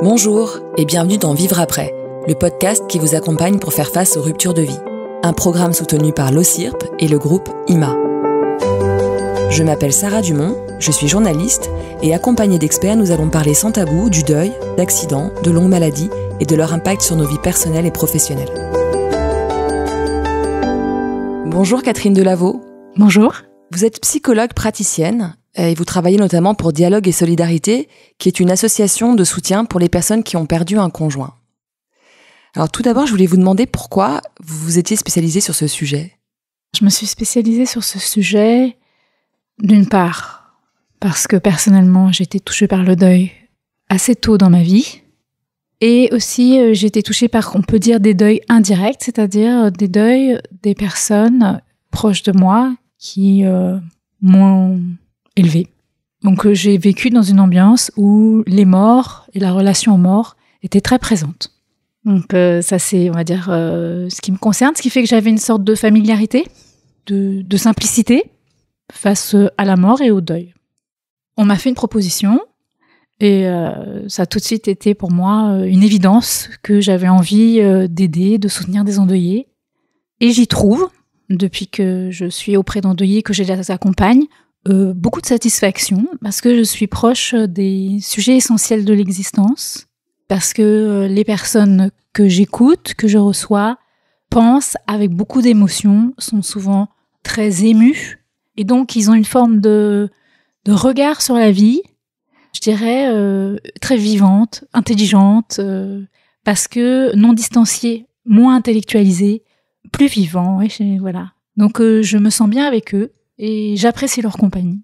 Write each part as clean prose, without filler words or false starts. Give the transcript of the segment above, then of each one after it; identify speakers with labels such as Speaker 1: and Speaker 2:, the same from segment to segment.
Speaker 1: Bonjour et bienvenue dans Vivre après, le podcast qui vous accompagne pour faire face aux ruptures de vie. Un programme soutenu par l'OCIRP et le groupe IMA. Je m'appelle Sarah Dumont, je suis journaliste et accompagnée d'experts, nous allons parler sans tabou du deuil, d'accidents, de longues maladies et de leur impact sur nos vies personnelles et professionnelles. Bonjour Catherine Delaveau.
Speaker 2: Bonjour.
Speaker 1: Vous êtes psychologue praticienne et vous travaillez notamment pour Dialogue et Solidarité, qui est une association de soutien pour les personnes qui ont perdu un conjoint. Alors tout d'abord, je voulais vous demander pourquoi vous vous étiez spécialisée sur ce sujet.
Speaker 2: Je me suis spécialisée sur ce sujet, d'une part, parce que personnellement, j'ai été touchée par le deuil assez tôt dans ma vie. Et aussi, j'ai été touchée par, on peut dire, des deuils indirects, c'est-à-dire des deuils des personnes proches de moi qui m'ont élevée. Donc j'ai vécu dans une ambiance où les morts et la relation aux morts étaient très présentes. Donc ça c'est, on va dire, ce qui me concerne, ce qui fait que j'avais une sorte de familiarité, de simplicité face à la mort et au deuil. On m'a fait une proposition et ça a tout de suite été pour moi une évidence que j'avais envie d'aider, de soutenir des endeuillés. Et j'y trouve, depuis que je suis auprès d'endeuillés, que je les accompagne, beaucoup de satisfaction parce que je suis proche des sujets essentiels de l'existence, parce que les personnes que j'écoute, que je reçois, pensent avec beaucoup d'émotion, sont souvent très émues et donc ils ont une forme de regard sur la vie, je dirais très vivante, intelligente, parce que non distanciée, moins intellectualisée, plus vivant, voilà. Donc je me sens bien avec eux. Et j'apprécie leur compagnie.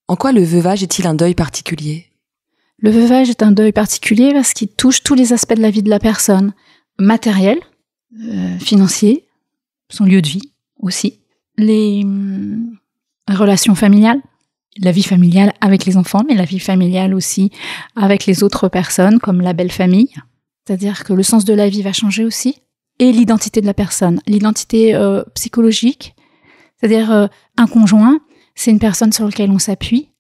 Speaker 1: En quoi le veuvage est-il un deuil particulier ?
Speaker 2: Le veuvage est un deuil particulier parce qu'il touche tous les aspects de la vie de la personne. Matériel, financier, son lieu de vie aussi. Les relations familiales, la vie familiale avec les enfants, mais la vie familiale aussi avec les autres personnes, comme la belle famille. C'est-à-dire que le sens de la vie va changer aussi. Et l'identité de la personne, l'identité psychologique. C'est-à-dire, un conjoint, c'est une personne sur laquelle on s'appuie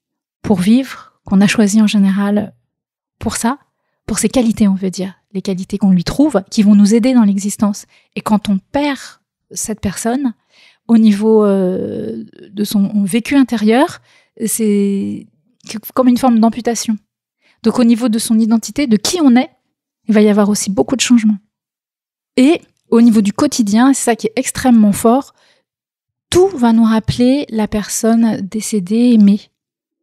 Speaker 2: pour vivre, qu'on a choisi en général pour ça, pour ses qualités, on veut dire, les qualités qu'on lui trouve, qui vont nous aider dans l'existence. Et quand on perd cette personne, au niveau de son vécu intérieur, c'est comme une forme d'amputation. Donc au niveau de son identité, de qui on est, il va y avoir aussi beaucoup de changements. Et au niveau du quotidien, c'est ça qui est extrêmement fort, tout va nous rappeler la personne décédée, aimée.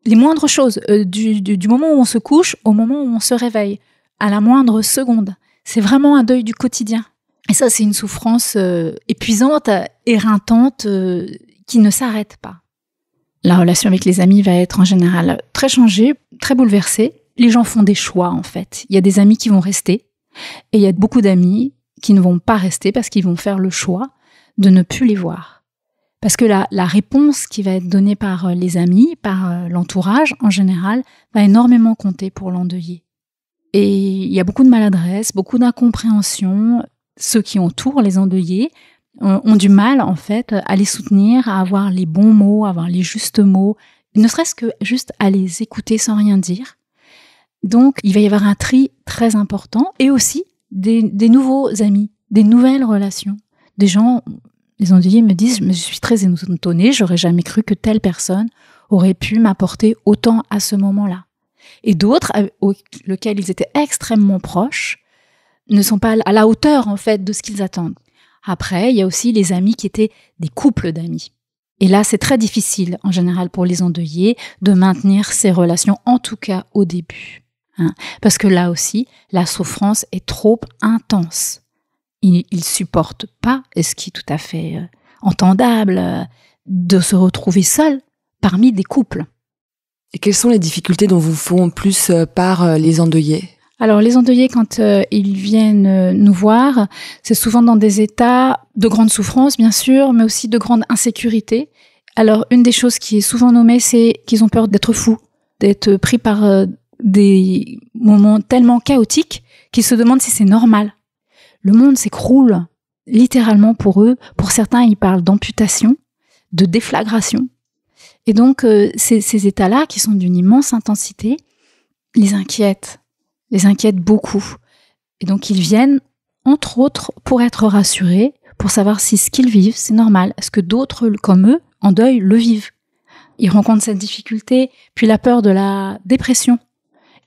Speaker 2: Les moindres choses, du moment où on se couche au moment où on se réveille, à la moindre seconde. C'est vraiment un deuil du quotidien. Et ça, c'est une souffrance épuisante, éreintante, qui ne s'arrête pas. La relation avec les amis va être en général très changée, très bouleversée. Les gens font des choix, en fait. Il y a des amis qui vont rester, et il y a beaucoup d'amis qui ne vont pas rester parce qu'ils vont faire le choix de ne plus les voir. Parce que la réponse qui va être donnée par les amis, par l'entourage en général, va énormément compter pour l'endeuillé. Et il y a beaucoup de maladresse, beaucoup d'incompréhension. Ceux qui entourent les endeuillés ont du mal, en fait, à les soutenir, à avoir les bons mots, à avoir les justes mots, ne serait-ce que juste à les écouter sans rien dire. Donc, il va y avoir un tri très important et aussi des nouveaux amis, des nouvelles relations, des gens. Les endeuillés me disent « Je suis très étonnée, j'aurais jamais cru que telle personne aurait pu m'apporter autant à ce moment-là. » Et d'autres, auxquels ils étaient extrêmement proches, ne sont pas à la hauteur, en fait, de ce qu'ils attendent. Après, il y a aussi les amis qui étaient des couples d'amis. Et là, c'est très difficile, en général, pour les endeuillés, de maintenir ces relations, en tout cas au début. Parce que là aussi, la souffrance est trop intense. Ils ne supportent pas, et ce qui est tout à fait entendable, de se retrouver seul parmi des couples.
Speaker 1: Et quelles sont les difficultés dont vous font plus part les endeuillés ?
Speaker 2: Alors les endeuillés, quand ils viennent nous voir, c'est souvent dans des états de grande souffrance, bien sûr, mais aussi de grande insécurité. Alors une des choses qui est souvent nommée, c'est qu'ils ont peur d'être fous, d'être pris par des moments tellement chaotiques qu'ils se demandent si c'est normal. Le monde s'écroule littéralement pour eux. Pour certains, ils parlent d'amputation, de déflagration. Et donc, ces états-là, qui sont d'une immense intensité, les inquiètent, les inquiète beaucoup. Et donc ils viennent, entre autres, pour être rassurés, pour savoir si ce qu'ils vivent, c'est normal. Est-ce que d'autres, comme eux, en deuil, le vivent? Ils rencontrent cette difficulté, puis la peur de la dépression.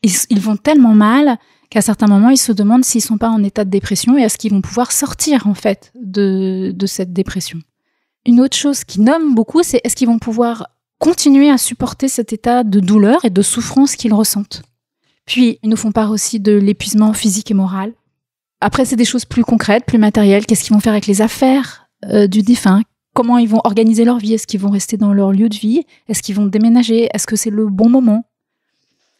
Speaker 2: Ils vont tellement mal qu'à certains moments, ils se demandent s'ils ne sont pas en état de dépression et est-ce qu'ils vont pouvoir sortir, en fait, de cette dépression. Une autre chose qui nomme beaucoup, c'est est-ce qu'ils vont pouvoir continuer à supporter cet état de douleur et de souffrance qu'ils ressentent. Puis, ils nous font part aussi de l'épuisement physique et moral. Après, c'est des choses plus concrètes, plus matérielles. Qu'est-ce qu'ils vont faire avec les affaires du défunt? Comment ils vont organiser leur vie? Est-ce qu'ils vont rester dans leur lieu de vie? Est-ce qu'ils vont déménager? Est-ce que c'est le bon moment?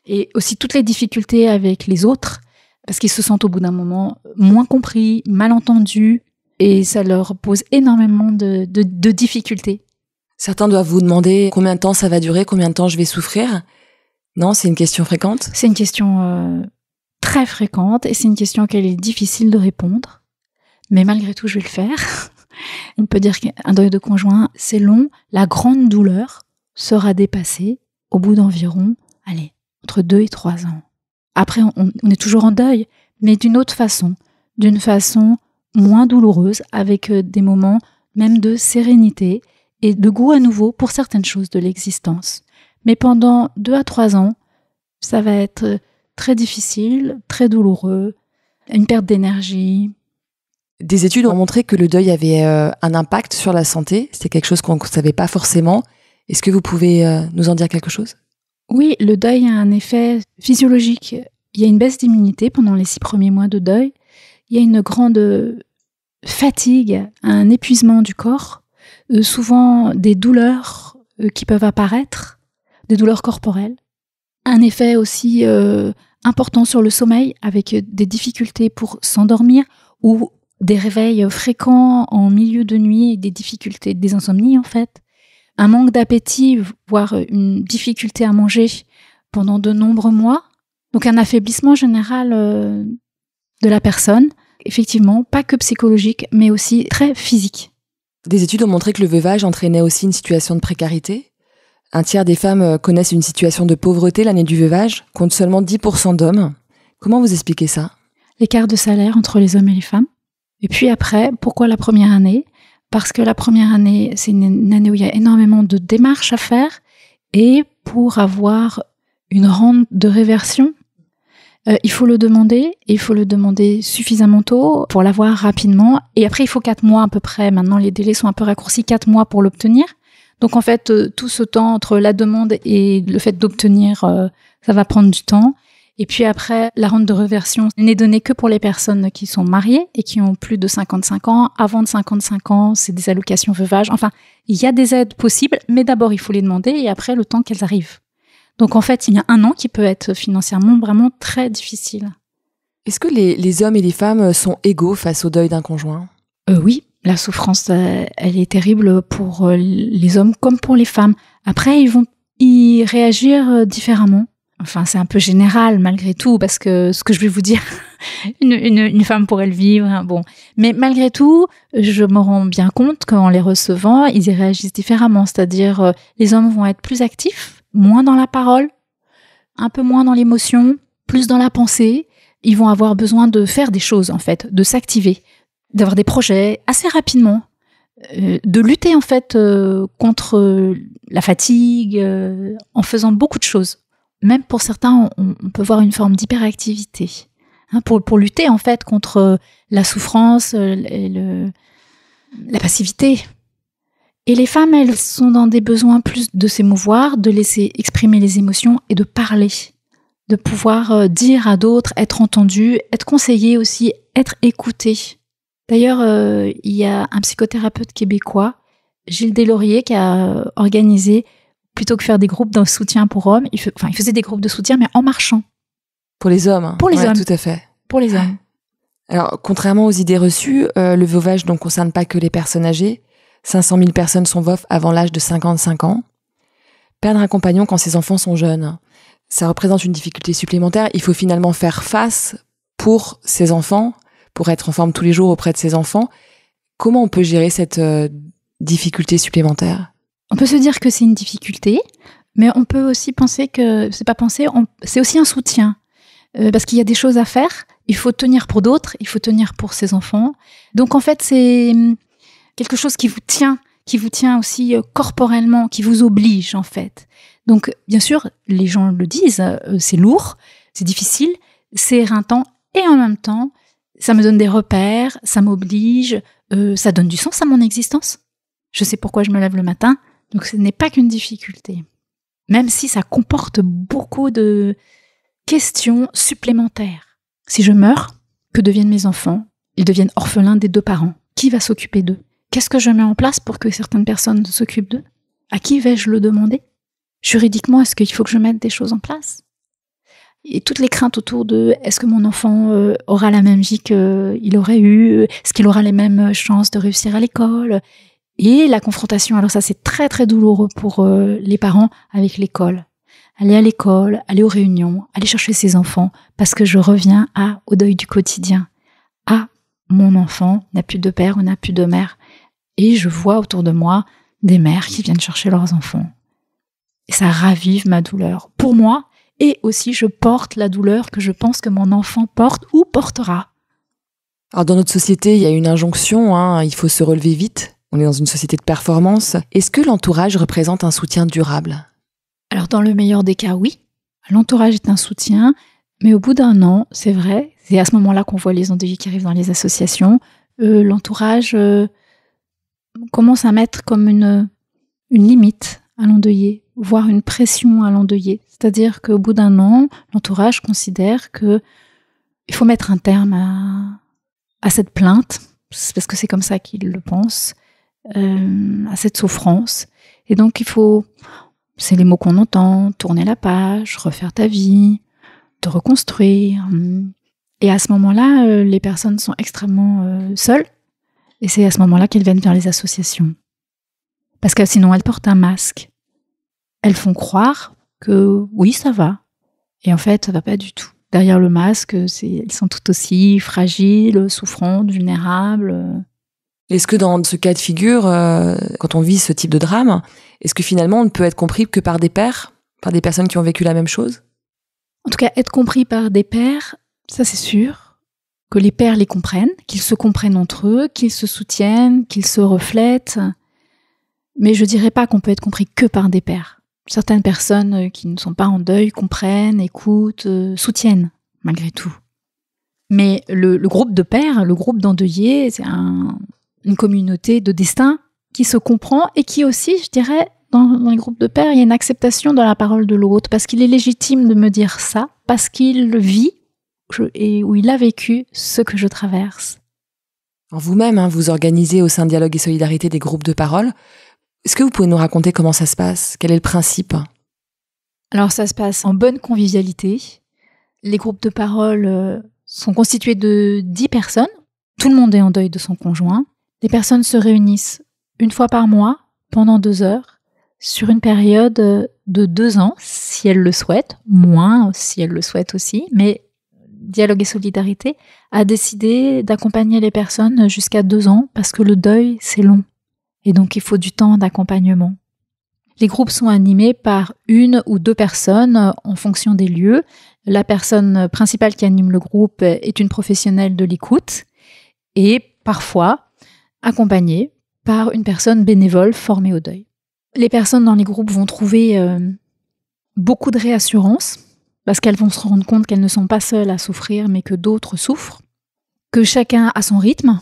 Speaker 2: Et aussi toutes les difficultés avec les autres, parce qu'ils se sentent au bout d'un moment moins compris, mal entendus, et ça leur pose énormément de difficultés.
Speaker 1: Certains doivent vous demander combien de temps ça va durer, combien de temps je vais souffrir. Non, c'est une question fréquente?
Speaker 2: C'est une question très fréquente, et c'est une question auquel il est difficile de répondre. Mais malgré tout, je vais le faire. On peut dire qu'un deuil de conjoint, c'est long. La grande douleur sera dépassée au bout d'environ, entre 2 et 3 ans. Après, on est toujours en deuil, mais d'une autre façon, d'une façon moins douloureuse, avec des moments même de sérénité et de goût à nouveau pour certaines choses de l'existence. Mais pendant 2 à 3 ans, ça va être très difficile, très douloureux, une perte d'énergie.
Speaker 1: Des études ont montré que le deuil avait un impact sur la santé. C'était quelque chose qu'on ne savait pas forcément. Est-ce que vous pouvez nous en dire quelque chose?
Speaker 2: Oui, le deuil a un effet physiologique. Il y a une baisse d'immunité pendant les 6 premiers mois de deuil. Il y a une grande fatigue, un épuisement du corps, souvent des douleurs qui peuvent apparaître, des douleurs corporelles. Un effet aussi important sur le sommeil, avec des difficultés pour s'endormir ou des réveils fréquents en milieu de nuit et des difficultés, des insomnies en fait. Un manque d'appétit, voire une difficulté à manger pendant de nombreux mois. Donc un affaiblissement général de la personne. Effectivement, pas que psychologique, mais aussi très physique.
Speaker 1: Des études ont montré que le veuvage entraînait aussi une situation de précarité. Un tiers des femmes connaissent une situation de pauvreté l'année du veuvage, contre seulement 10% d'hommes. Comment vous expliquez ça?
Speaker 2: L'écart de salaire entre les hommes et les femmes. Et puis après, pourquoi la première année? Parce que la première année, c'est une année où il y a énormément de démarches à faire. Et pour avoir une rente de réversion, il faut le demander. Et il faut le demander suffisamment tôt pour l'avoir rapidement. Et après, il faut 4 mois à peu près. Maintenant, les délais sont un peu raccourcis, 4 mois pour l'obtenir. Donc en fait, tout ce temps entre la demande et le fait d'obtenir, ça va prendre du temps. Et puis après, la rente de réversion n'est donnée que pour les personnes qui sont mariées et qui ont plus de 55 ans. Avant de 55 ans, c'est des allocations veuvage. Enfin, il y a des aides possibles, mais d'abord, il faut les demander et après, le temps qu'elles arrivent. Donc en fait, il y a 1 an qui peut être financièrement vraiment très difficile.
Speaker 1: Est-ce que les hommes et les femmes sont égaux face au deuil d'un conjoint?
Speaker 2: Oui, la souffrance, elle est terrible pour les hommes comme pour les femmes. Après, ils vont y réagir différemment. Enfin, c'est un peu général malgré tout, parce que ce que je vais vous dire, une femme pourrait le vivre. Hein, bon. Mais malgré tout, je me rends bien compte qu'en les recevant, ils y réagissent différemment. C'est-à-dire, les hommes vont être plus actifs, moins dans la parole, un peu moins dans l'émotion, plus dans la pensée. Ils vont avoir besoin de faire des choses, en fait, de s'activer, d'avoir des projets assez rapidement, de lutter, en fait, contre la fatigue, en faisant beaucoup de choses. Même pour certains, on peut voir une forme d'hyperactivité, hein, pour lutter en fait contre la souffrance et la passivité. Et les femmes, elles sont dans des besoins plus de s'émouvoir, de laisser exprimer les émotions et de parler, de pouvoir dire à d'autres, être entendues, être conseillées aussi, être écoutées. D'ailleurs, il y a un psychothérapeute québécois, Gilles Deslauriers, qui a organisé, plutôt que faire des groupes de soutien pour hommes, il faisait des groupes de soutien, mais en marchant.
Speaker 1: Pour les hommes.
Speaker 2: Pour les hommes.
Speaker 1: Tout à fait.
Speaker 2: Pour les hommes.
Speaker 1: Alors, contrairement aux idées reçues, le veuvage ne concerne pas que les personnes âgées. 500 000 personnes sont veuves avant l'âge de 55 ans. Perdre un compagnon quand ses enfants sont jeunes, ça représente une difficulté supplémentaire. Il faut finalement faire face pour ses enfants, pour être en forme tous les jours auprès de ses enfants. Comment on peut gérer cette difficulté supplémentaire?
Speaker 2: On peut se dire que c'est une difficulté, mais on peut aussi penser que c'est pas penser, c'est aussi un soutien. parce qu'il y a des choses à faire. Il faut tenir pour d'autres, il faut tenir pour ses enfants. Donc en fait, c'est quelque chose qui vous tient aussi corporellement, qui vous oblige en fait. Donc bien sûr, les gens le disent, c'est lourd, c'est difficile, c'est éreintant, et en même temps, ça me donne des repères, ça m'oblige, ça donne du sens à mon existence. Je sais pourquoi je me lève le matin, donc ce n'est pas qu'une difficulté. Même si ça comporte beaucoup de questions supplémentaires. Si je meurs, que deviennent mes enfants? Ils deviennent orphelins des 2 parents. Qui va s'occuper d'eux? Qu'est-ce que je mets en place pour que certaines personnes s'occupent d'eux? À qui vais-je le demander? Juridiquement, est-ce qu'il faut que je mette des choses en place? Et toutes les craintes autour de est-ce que mon enfant aura la même vie qu'il aurait eu? Est-ce qu'il aura les mêmes chances de réussir à l'école? Et la confrontation, alors ça c'est très très douloureux pour les parents avec l'école. Aller à l'école, aller aux réunions, aller chercher ses enfants, parce que je reviens au deuil du quotidien. Mon enfant n'a plus de père ou n'a plus de mère. Et je vois autour de moi des mères qui viennent chercher leurs enfants. Et ça ravive ma douleur. Pour moi, et aussi je porte la douleur que je pense que mon enfant porte ou portera.
Speaker 1: Alors dans notre société, il y a une injonction, il faut se relever vite. On est dans une société de performance. Est-ce que l'entourage représente un soutien durable?
Speaker 2: Alors dans le meilleur des cas, oui. L'entourage est un soutien, mais au bout d'un an, c'est vrai, c'est à ce moment-là qu'on voit les endeuillés qui arrivent dans les associations, l'entourage commence à mettre comme une limite à l'endeuillé, voire une pression à l'endeuillé. C'est-à-dire qu'au bout d'un an, l'entourage considère qu'il faut mettre un terme à cette plainte, parce que c'est comme ça qu'il le pense, à cette souffrance. Et donc il faut, c'est les mots qu'on entend, tourner la page, refaire ta vie, te reconstruire. Et à ce moment-là, les personnes sont extrêmement seules. Et c'est à ce moment-là qu'elles viennent vers les associations. Parce que sinon, elles portent un masque. Elles font croire que oui, ça va. Et en fait, ça va pas du tout. Derrière le masque, elles sont tout aussi fragiles, souffrantes, vulnérables.
Speaker 1: Est-ce que dans ce cas de figure, quand on vit ce type de drame, est-ce que finalement on ne peut être compris que par des pairs, par des personnes qui ont vécu la même chose?
Speaker 2: En tout cas, être compris par des pairs, ça c'est sûr. Que les pairs les comprennent, qu'ils se comprennent entre eux, qu'ils se soutiennent, qu'ils se reflètent. Mais je dirais pas qu'on peut être compris que par des pairs. Certaines personnes qui ne sont pas en deuil comprennent, écoutent, soutiennent, malgré tout. Mais le groupe de pairs, le groupe d'endeuillés, c'est une communauté de destin qui se comprend et qui aussi, je dirais, dans les groupes de pairs, il y a une acceptation de la parole de l'autre, parce qu'il est légitime de me dire ça, parce qu'il le vit et où il a vécu ce que je traverse.
Speaker 1: Vous-même, vous organisez au sein de Dialogue et Solidarité des groupes de parole. Est-ce que vous pouvez nous raconter comment ça se passe? Quel est le principe?
Speaker 2: Alors ça se passe en bonne convivialité. Les groupes de parole sont constitués de 10 personnes. Tout le monde est en deuil de son conjoint. Les personnes se réunissent une fois par mois, pendant 2 heures, sur une période de 2 ans, si elles le souhaitent, moins si elles le souhaitent aussi, mais Dialogue et Solidarité a décidé d'accompagner les personnes jusqu'à 2 ans parce que le deuil, c'est long. Et donc, il faut du temps d'accompagnement. Les groupes sont animés par 1 ou 2 personnes en fonction des lieux. La personne principale qui anime le groupe est une professionnelle de l'écoute et parfois accompagnée par une personne bénévole formée au deuil. Les personnes dans les groupes vont trouver beaucoup de réassurance parce qu'elles vont se rendre compte qu'elles ne sont pas seules à souffrir, mais que d'autres souffrent, que chacun a son rythme,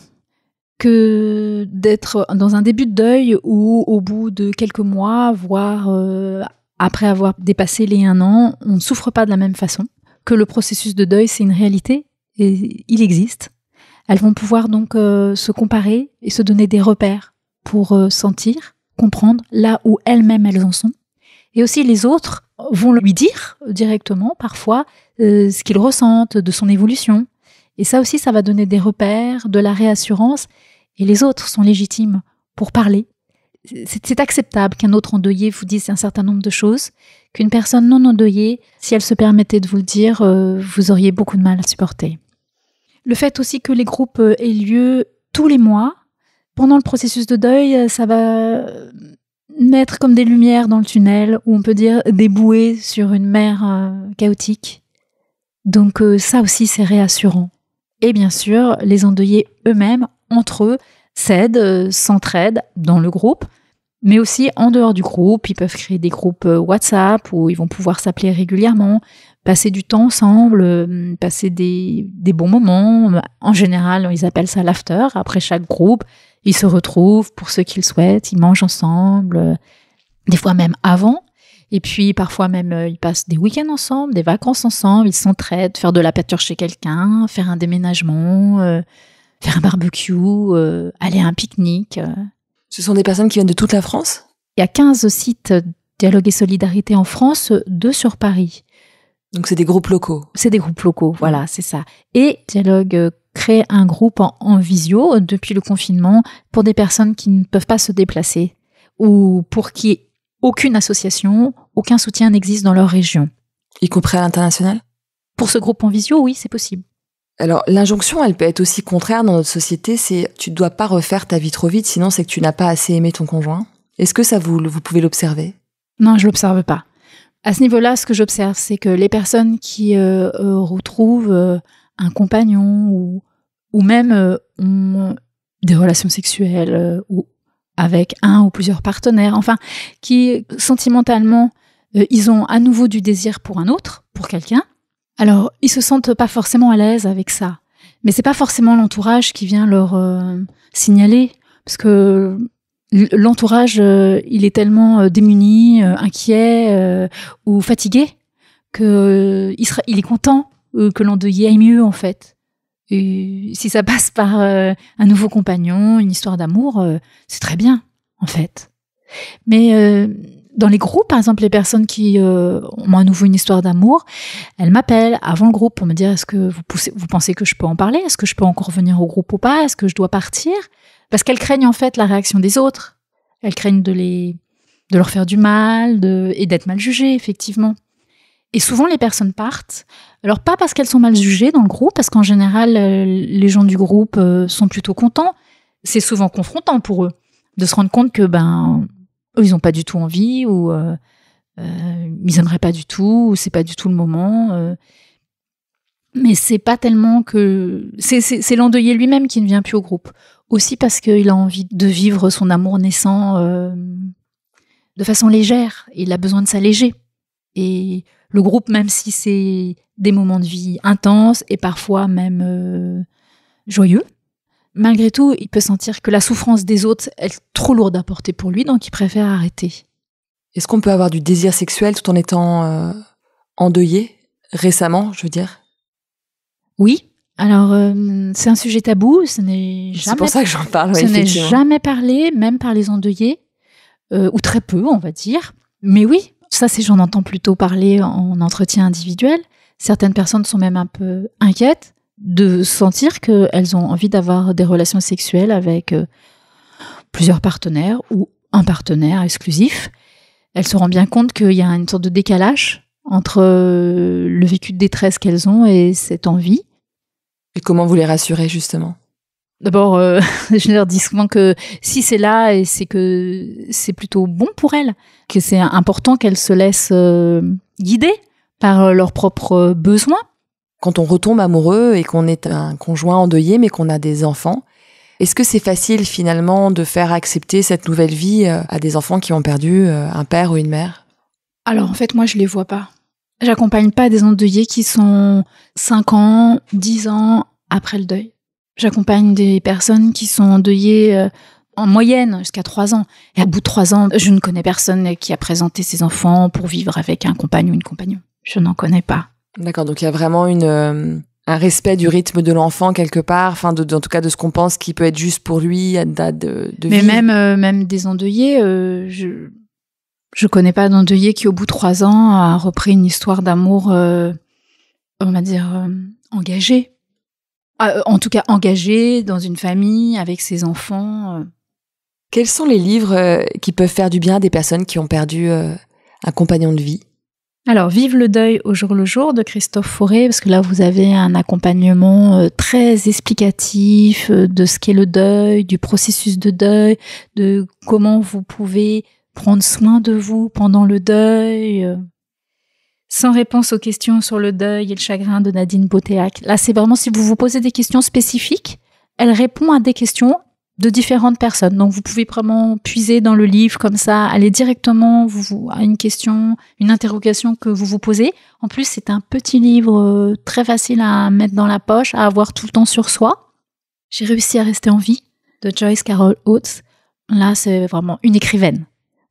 Speaker 2: que d'être dans un début de deuil ou au bout de quelques mois, voire après avoir dépassé les 1 an, on ne souffre pas de la même façon, que le processus de deuil, c'est une réalité et il existe. Elles vont pouvoir donc se comparer et se donner des repères pour sentir, comprendre là où elles-mêmes elles en sont. Et aussi les autres vont lui dire directement parfois ce qu'ils ressentent de son évolution. Et ça aussi, ça va donner des repères, de la réassurance. Et les autres sont légitimes pour parler. C'est acceptable qu'un autre endeuillé vous dise un certain nombre de choses, qu'une personne non endeuillée, si elle se permettait de vous le dire, vous auriez beaucoup de mal à supporter. Le fait aussi que les groupes aient lieu tous les mois, pendant le processus de deuil, ça va mettre comme des lumières dans le tunnel, ou on peut dire des bouées sur une mer chaotique. Donc ça aussi, c'est réassurant. Et bien sûr, les endeuillés eux-mêmes, entre eux, s'aident, s'entraident dans le groupe, mais aussi en dehors du groupe. Ils peuvent créer des groupes WhatsApp où ils vont pouvoir s'appeler régulièrement, passer du temps ensemble, passer des bons moments. En général, ils appellent ça l'after. Après chaque groupe, ils se retrouvent pour ceux qui le souhaitent. Ils mangent ensemble, des fois même avant. Et puis parfois même, ils passent des week-ends ensemble, des vacances ensemble. Ils s'entraident, faire de la pâture chez quelqu'un, faire un déménagement, faire un barbecue, aller à un pique-nique.
Speaker 1: Ce sont des personnes qui viennent de toute la France ?
Speaker 2: Il y a 15 sites Dialogue et Solidarité en France, 2 sur Paris.
Speaker 1: Donc c'est des groupes locaux.
Speaker 2: C'est des groupes locaux, voilà, c'est ça. Et Dialogue crée un groupe en visio depuis le confinement pour des personnes qui ne peuvent pas se déplacer ou pour qui aucune association, aucun soutien n'existe dans leur région.
Speaker 1: Y compris à l'international ?
Speaker 2: Pour ce groupe en visio, oui, c'est possible.
Speaker 1: Alors, l'injonction, elle peut être aussi contraire dans notre société, c'est tu ne dois pas refaire ta vie trop vite, sinon c'est que tu n'as pas assez aimé ton conjoint. Est-ce que ça, vous pouvez l'observer ?
Speaker 2: Non, je ne l'observe pas. À ce niveau-là, ce que j'observe, c'est que les personnes qui retrouvent un compagnon ou même ont des relations sexuelles ou avec un ou plusieurs partenaires, enfin, qui sentimentalement, ils ont à nouveau du désir pour un autre, pour quelqu'un. Alors, ils se sentent pas forcément à l'aise avec ça. Mais c'est pas forcément l'entourage qui vient leur signaler, parce que l'entourage, il est tellement démuni, inquiet ou fatigué que il est content que l'endeuillé aille mieux, en fait. Et si ça passe par un nouveau compagnon, une histoire d'amour, c'est très bien, en fait. Mais dans les groupes, par exemple, les personnes qui ont à nouveau une histoire d'amour, elles m'appellent avant le groupe pour me dire est-ce que vous pensez que je peux en parler ? Est-ce que je peux encore venir au groupe ou pas ? Est-ce que je dois partir ? Parce qu'elles craignent en fait la réaction des autres. Elles craignent de leur faire du mal et d'être mal jugées, effectivement. Et souvent, les personnes partent. Alors, pas parce qu'elles sont mal jugées dans le groupe, parce qu'en général, les gens du groupe sont plutôt contents. C'est souvent confrontant pour eux de se rendre compte que eux, ils n'ont pas du tout envie ou ils n'aimeraient pas du tout ou c'est pas du tout le moment. Mais c'est pas tellement que... C'est l'endeuillé lui-même qui ne vient plus au groupe. Aussi parce qu'il a envie de vivre son amour naissant de façon légère. Il a besoin de s'alléger. Et le groupe, même si c'est des moments de vie intenses et parfois même joyeux, malgré tout, il peut sentir que la souffrance des autres est trop lourde à porter pour lui, donc il préfère arrêter.
Speaker 1: Est-ce qu'on peut avoir du désir sexuel tout en étant endeuillé, récemment, je veux dire ?
Speaker 2: Oui. Alors, c'est un sujet tabou, ce n'est jamais...
Speaker 1: C'est pour ça que j'en parle,
Speaker 2: ce n'est jamais parlé, même par les endeuillés, ou très peu, on va dire. Mais oui, ça, j'en entends plutôt parler en entretien individuel. Certaines personnes sont même un peu inquiètes de sentir qu'elles ont envie d'avoir des relations sexuelles avec plusieurs partenaires ou un partenaire exclusif. Elles se rendent bien compte qu'il y a une sorte de décalage entre le vécu de détresse qu'elles ont et cette envie.
Speaker 1: Et comment vous les rassurez, justement ?
Speaker 2: D'abord, je leur dis souvent que si c'est là, et c'est que c'est plutôt bon pour elles, que c'est important qu'elles se laissent guider par leurs propres besoins.
Speaker 1: Quand on retombe amoureux et qu'on est un conjoint endeuillé, mais qu'on a des enfants, est-ce que c'est facile, finalement, de faire accepter cette nouvelle vie à des enfants qui ont perdu un père ou une mère ?
Speaker 2: Alors, en fait, moi, je les vois pas. J'accompagne pas des endeuillés qui sont 5 ans, 10 ans après le deuil. J'accompagne des personnes qui sont endeuillées en moyenne jusqu'à 3 ans. Et à bout de 3 ans, je ne connais personne qui a présenté ses enfants pour vivre avec un compagnon ou une compagne. Je n'en connais pas.
Speaker 1: D'accord, donc il y a vraiment un respect du rythme de l'enfant quelque part, enfin en tout cas de ce qu'on pense qui peut être juste pour lui à date de
Speaker 2: Mais
Speaker 1: vivre.
Speaker 2: même des endeuillés, je connais pas d'endeuillé qui au bout de 3 ans a repris une histoire d'amour, on va dire, engagée. En tout cas engagée dans une famille avec ses enfants.
Speaker 1: Quels sont les livres qui peuvent faire du bien à des personnes qui ont perdu un compagnon de vie ?
Speaker 2: Alors, Vive le deuil au jour le jour de Christophe Fauré, parce que là, vous avez un accompagnement très explicatif de ce qu'est le deuil, du processus de deuil, de comment vous pouvez prendre soin de vous pendant le deuil. Sans réponse aux questions sur le deuil et le chagrin de Nadine Boteach. Là, c'est vraiment, si vous vous posez des questions spécifiques, elle répond à des questions de différentes personnes. Donc, vous pouvez vraiment puiser dans le livre comme ça, aller directement à une question, une interrogation que vous vous posez. En plus, c'est un petit livre très facile à mettre dans la poche, à avoir tout le temps sur soi. J'ai réussi à rester en vie de Joyce Carol Oates. Là, c'est vraiment une écrivaine.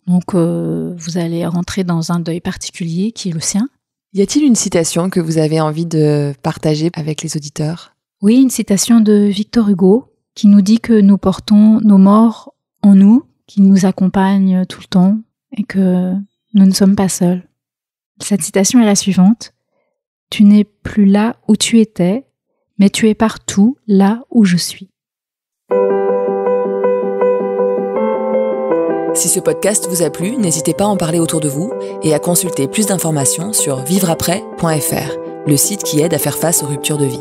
Speaker 2: Donc, vous allez rentrer dans un deuil particulier qui est le sien.
Speaker 1: Y a-t-il une citation que vous avez envie de partager avec les auditeurs ?
Speaker 2: Oui, une citation de Victor Hugo qui nous dit que nous portons nos morts en nous, qui nous accompagnent tout le temps et que nous ne sommes pas seuls. Cette citation est la suivante. « Tu n'es plus là où tu étais, mais tu es partout là où je suis. »
Speaker 1: Si ce podcast vous a plu, n'hésitez pas à en parler autour de vous et à consulter plus d'informations sur vivreaprès.fr, le site qui aide à faire face aux ruptures de vie.